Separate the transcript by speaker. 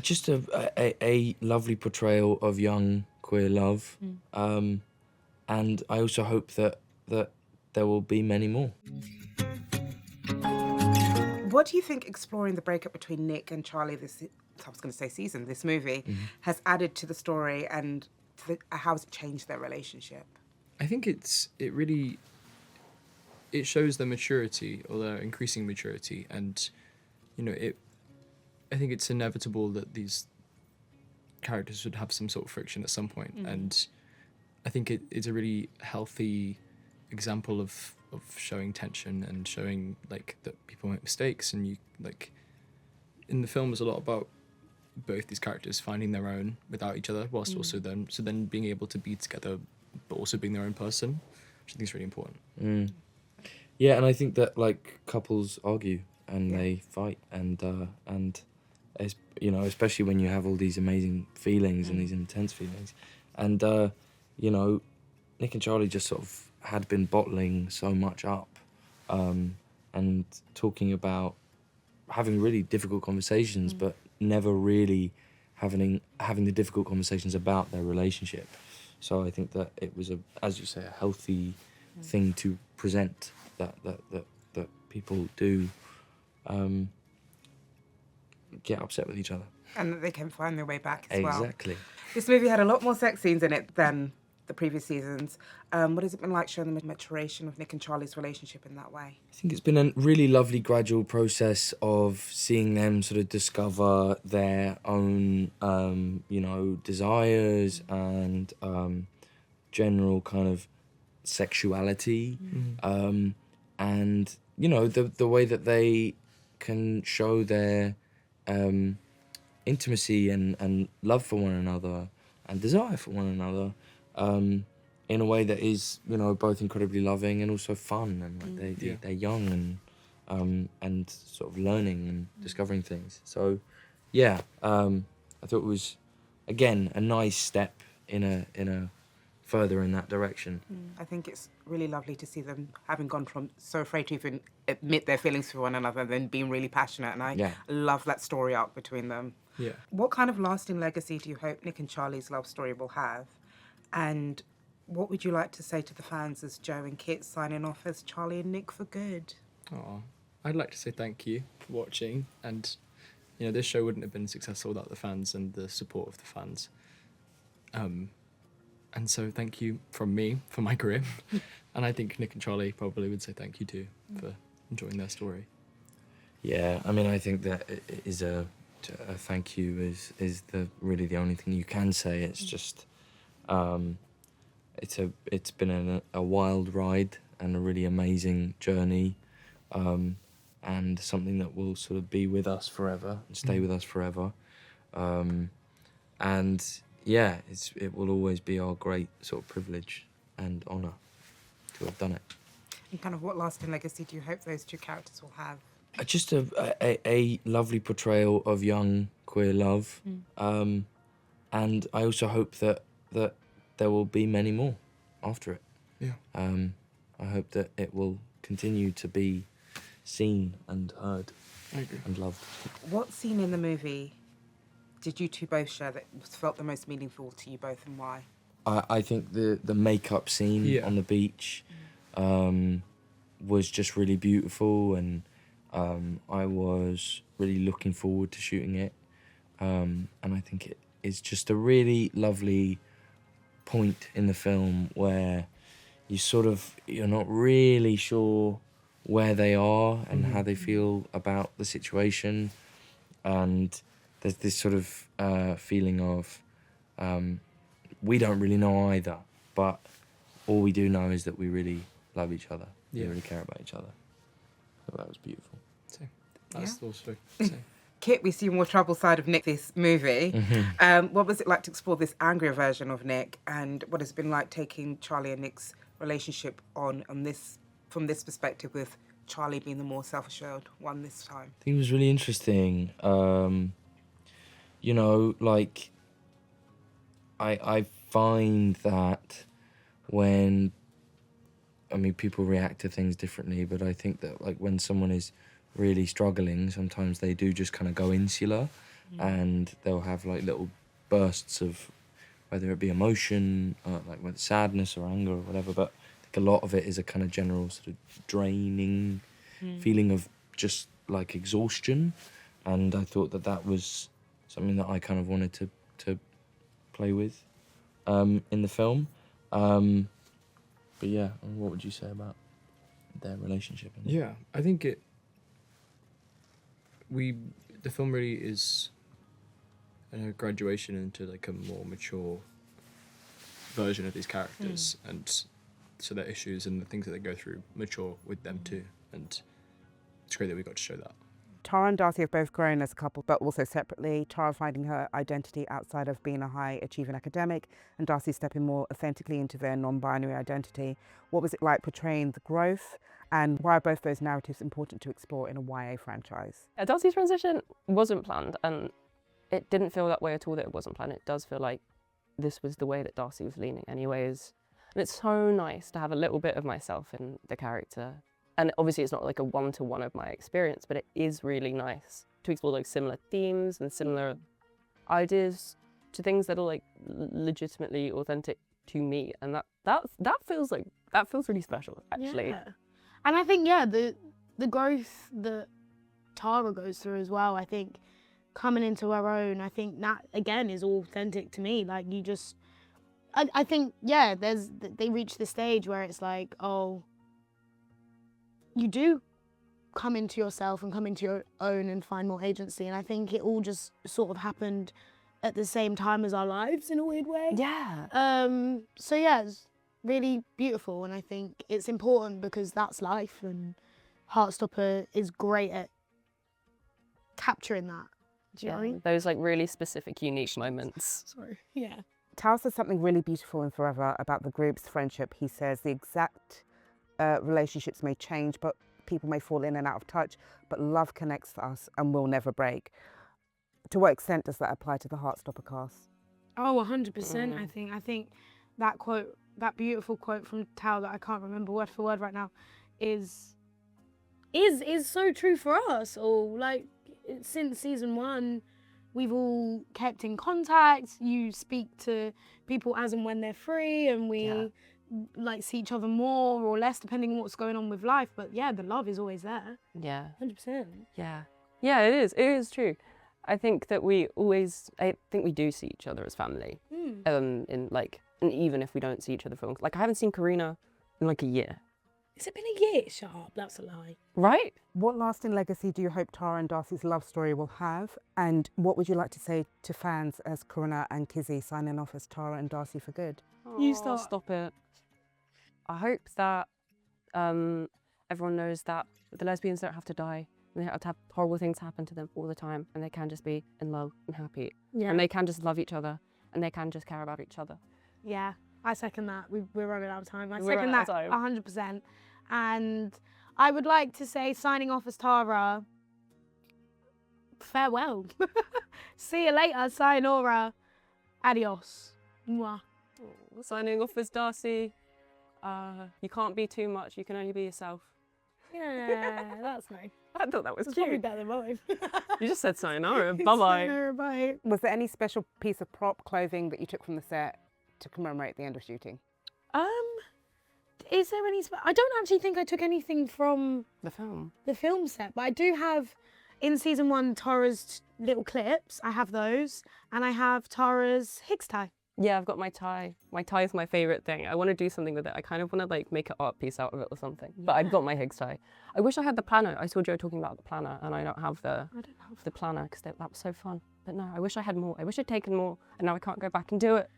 Speaker 1: Just a lovely portrayal of young queer love, and I also hope that there will be many more.
Speaker 2: What do you think exploring the breakup between Nick and Charlie I was going to say season, this movie, has added to the story, and how has it changed their relationship?
Speaker 3: I think it really shows their maturity, or their increasing maturity, and I think it's inevitable that these characters would have some sort of friction at some point, and I think it's a really healthy example of showing tension and showing like that people make mistakes, and you like in the film is a lot about both these characters finding their own without each other, whilst also then being able to be together but also being their own person, which I think is really important.
Speaker 1: Yeah, and I think that like couples argue and they fight, and especially when you have all these amazing feelings and these intense feelings, and Nick and Charlie just sort of had been bottling so much up, and talking about having really difficult conversations, but never really having the difficult conversations about their relationship. So I think that it was as you say, a healthy thing to present that people do get upset with each other.
Speaker 2: And that they can find their way back as well.
Speaker 1: Exactly.
Speaker 2: This movie had a lot more sex scenes in it than the previous seasons. What has it been like showing the maturation of Nick and Charlie's relationship in that way?
Speaker 1: I think it's been a really lovely gradual process of seeing them sort of discover their own, desires and general kind of sexuality, and the way that they can show their intimacy and love for one another and desire for one another, in a way that is both incredibly loving and also fun, and like they're young and sort of learning and discovering things. So I thought it was again a nice step in a further in that direction.
Speaker 2: I think it's really lovely to see them having gone from so afraid to even admit their feelings for one another, then being really passionate, and I love that story arc between them.
Speaker 3: Yeah.
Speaker 2: What kind of lasting legacy do you hope Nick and Charlie's love story will have? And what would you like to say to the fans as Joe and Kit signing off as Charlie and Nick for good?
Speaker 3: Oh, I'd like to say thank you for watching, and this show wouldn't have been successful without the fans and the support of the fans. And so thank you from me for my career. And I think Nick and Charlie probably would say thank you too for enjoying their story.
Speaker 1: Yeah, I mean, I think that it is a thank you is really the only thing you can say. It's just it's been a wild ride and a really amazing journey, and something that will sort of be with us forever and stay with us forever, and yeah, it will always be our great sort of privilege and honour to have done it.
Speaker 2: And kind of what lasting legacy do you hope those two characters will have?
Speaker 1: Just a lovely portrayal of young queer love, and I also hope that there will be many more after it.
Speaker 3: Yeah.
Speaker 1: I hope that it will continue to be seen and heard and loved.
Speaker 2: What scene in the movie did you two both share that felt the most meaningful to you both, and why?
Speaker 1: I think the makeup scene on the beach was just really beautiful, and I was really looking forward to shooting it, and I think it is just a really lovely point in the film where you're not really sure where they are and how they feel about the situation, and there's this sort of feeling of we don't really know either, but all we do know is that we really love each other. We really care about each other. So that was beautiful.
Speaker 3: That's also.
Speaker 2: Kit, we see a more troubled side of Nick this movie. What was it like to explore this angrier version of Nick, and what has it been like taking Charlie and Nick's relationship on this from this perspective, with Charlie being the more self-assured one this time?
Speaker 1: I think it was really interesting. I find that when, people react to things differently, but I think that like when someone is really struggling, sometimes they do just kind of go insular, and they'll have like little bursts of whether it be emotion, like whether sadness or anger or whatever. But I think a lot of it is a kind of general sort of draining feeling of just like exhaustion, and I thought that that was something that I kind of wanted to play with in the film. But yeah, what would you say about their relationship?
Speaker 3: Yeah, I think the film really is a graduation into like a more mature version of these characters, and so their issues and the things that they go through mature with them too, and it's great that we got to show that.
Speaker 2: Tara and Darcy have both grown as a couple, but also separately. Tara finding her identity outside of being a high-achieving academic, and Darcy stepping more authentically into their non-binary identity. What was it like portraying the growth, and why are both those narratives important to explore in a YA franchise?
Speaker 4: Darcy's transition wasn't planned, and it didn't feel that way at all that it wasn't planned. It does feel like this was the way that Darcy was leaning anyways. And it's so nice to have a little bit of myself in the character. And obviously it's not like a one-to-one of my experience, but it is really nice to explore like similar themes and similar ideas to things that are like legitimately authentic to me. And that feels really special, actually.
Speaker 5: Yeah. And I think, yeah, the growth that Tara goes through as well, I think coming into her own, I think that again is authentic to me. Like you just, I think, yeah, they reach the stage where it's like, oh, you do come into yourself and come into your own and find more agency. And I think it all just sort of happened at the same time as our lives in a weird way.
Speaker 4: Yeah.
Speaker 5: So yeah, it's really beautiful, and I think it's important because that's life, and Heartstopper is great at capturing that. Do you know what I mean?
Speaker 4: Those like really specific, unique moments.
Speaker 5: Sorry. Yeah.
Speaker 2: Tao says something really beautiful in Forever about the group's friendship. He says the exact relationships may change, but people may fall in and out of touch, but love connects us and will never break. To what extent does that apply to the Heartstopper cast?
Speaker 5: Oh, 100%. I think that quote, that beautiful quote from Tao that I can't remember word for word right now, is so true for us all. Like since season 1, we've all kept in contact. You speak to people as and when they're free, and we like see each other more or less depending on what's going on with life. But yeah, the love is always there.
Speaker 4: Yeah.
Speaker 5: 100%.
Speaker 4: Yeah. Yeah, it is. It is true. I think that we do see each other as family. In like, and even if we don't see each other for long. Like I haven't seen Corinna in like a year.
Speaker 5: Has it been a year? Shut up, that's a lie.
Speaker 4: Right?
Speaker 2: What lasting legacy do you hope Tara and Darcy's love story will have? And what would you like to say to fans as Corinna and Kizzy signing off as Tara and Darcy for good?
Speaker 5: You start.
Speaker 4: Stop it. I hope that everyone knows that the lesbians don't have to die, and they don't have to have horrible things happen to them all the time, and they can just be in love and happy.
Speaker 5: Yeah.
Speaker 4: And they can just love each other, and they can just care about each other.
Speaker 5: Yeah, I second that. We're running out of time. I
Speaker 4: We're
Speaker 5: second
Speaker 4: running out
Speaker 5: that
Speaker 4: of time.
Speaker 5: 100%. And I would like to say, signing off as Tara, farewell. See you later, sayonara, adios. Mwah.
Speaker 4: Signing off as Darcy. You can't be too much. You can only be yourself.
Speaker 5: Yeah, that's nice.
Speaker 4: I thought that was
Speaker 5: It's
Speaker 4: cute.
Speaker 5: probably better than mine.
Speaker 4: You just said sayonara. Bye-bye.
Speaker 5: Sayonara, bye.
Speaker 2: Was there any special piece of prop clothing that you took from the set to commemorate the end of shooting?
Speaker 5: Is there any? I don't actually think I took anything from
Speaker 4: The film.
Speaker 5: the film set, but I do have in season 1 Tara's little clips. I have those, and I have Tara's Higgs tie.
Speaker 4: Yeah, I've got my tie. My tie is my favourite thing. I want to do something with it. I kind of want to like make an art piece out of it or something. But I've got my Higgs tie. I wish I had the planner. I saw Joe talking about the planner, and I don't have the planner because that was so fun. But no, I wish I had more. I wish I'd taken more, and now I can't go back and do it.